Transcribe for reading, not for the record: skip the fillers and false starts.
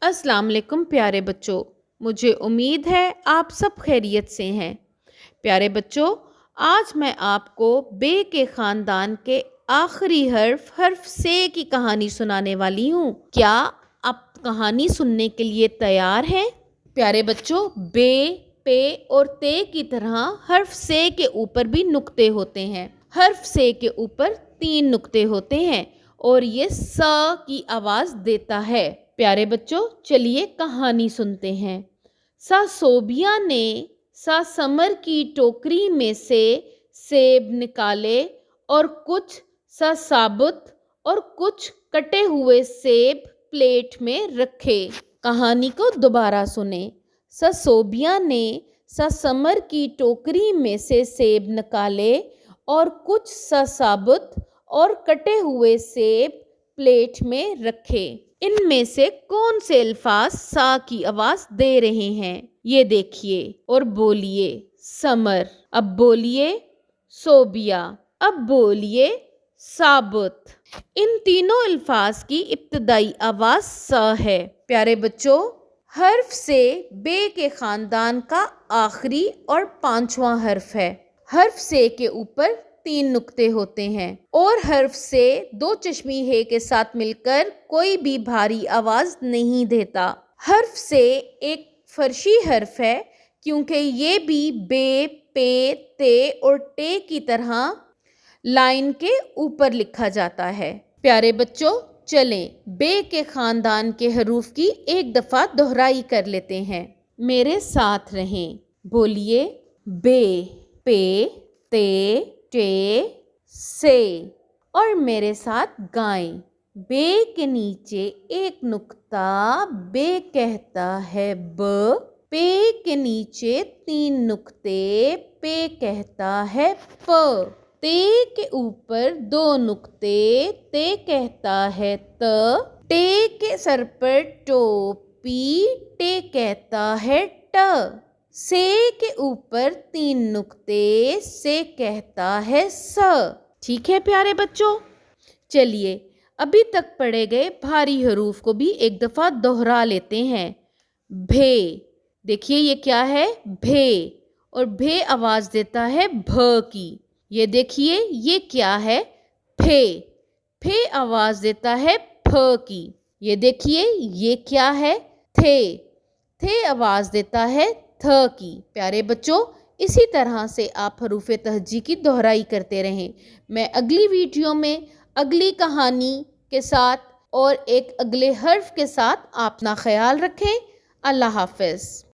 अस्सलाम वालेकुम प्यारे बच्चों। मुझे उम्मीद है आप सब खैरियत से हैं। प्यारे बच्चों, आज मैं आपको बे के ख़ानदान के आखिरी हर्फ से की कहानी सुनाने वाली हूँ। क्या आप कहानी सुनने के लिए तैयार हैं? प्यारे बच्चों, बे, पे और ते की तरह हर्फ से के ऊपर भी नुक्ते होते हैं। हर्फ से के ऊपर 3 नुक्ते होते हैं और ये स की आवाज़ देता है। प्यारे बच्चों, चलिए कहानी सुनते हैं। सा सोबिया ने सा समर की टोकरी में से सेब निकाले और कुछ सा साबुत और कुछ कटे हुए सेब प्लेट में रखे। कहानी को दोबारा सुने। सा सोबिया ने सा समर की टोकरी में से सेब निकाले और कुछ सा साबुत और कटे हुए सेब प्लेट में रखे। इनमें से कौन से अल्फाज सा की आवाज दे रहे हैं? ये देखिए और बोलिए। समर। अब बोलिए सोबिया। अब बोलिए साबुत। इन तीनों अल्फाज की इब्तदाई आवाज स है। प्यारे बच्चों, हर्फ से बे के खानदान का आखिरी और 5वां हर्फ है। हर्फ से के ऊपर 3 नुक्ते होते हैं और हर्फ से 2 चश्मी हे के साथ मिलकर कोई भी भारी आवाज नहीं देता। हर्फ से एक फर्शी हर्फ है क्योंकि ये भी बे, पे, ते और टे की तरह लाइन के ऊपर लिखा जाता है। प्यारे बच्चों, चलें बे के खानदान के हरूफ की एक दफा दोहराई कर लेते हैं। मेरे साथ रहें। बोलिए बे, पे, ते, टे, से। और मेरे साथ गाएं। बे के नीचे एक नुक्ता बे कहता है ब। पे के नीचे 3 नुक्ते पे कहता है प। ते के ऊपर 2 नुक्ते ते कहता है त। टे के सर पर टोपी टे कहता है ट। से के ऊपर 3 नुक्ते से कहता है स। ठीक है प्यारे बच्चों, चलिए अभी तक पढ़े गए भारी हरूफ को भी एक दफा दोहरा लेते हैं। भे। देखिए ये क्या है? भे। और भे आवाज देता है भ की। ये देखिए ये क्या है? फे। फे आवाज देता है फ की। ये देखिए ये क्या है? थे। थे आवाज देता है थ की। प्यारे बच्चों, इसी तरह से आप हरूफ तहजी की दोहराई करते रहें। मैं अगली वीडियो में अगली कहानी के साथ और एक अगले हर्फ के साथ अपना ख्याल रखें। अल्लाह हाफ़िज़।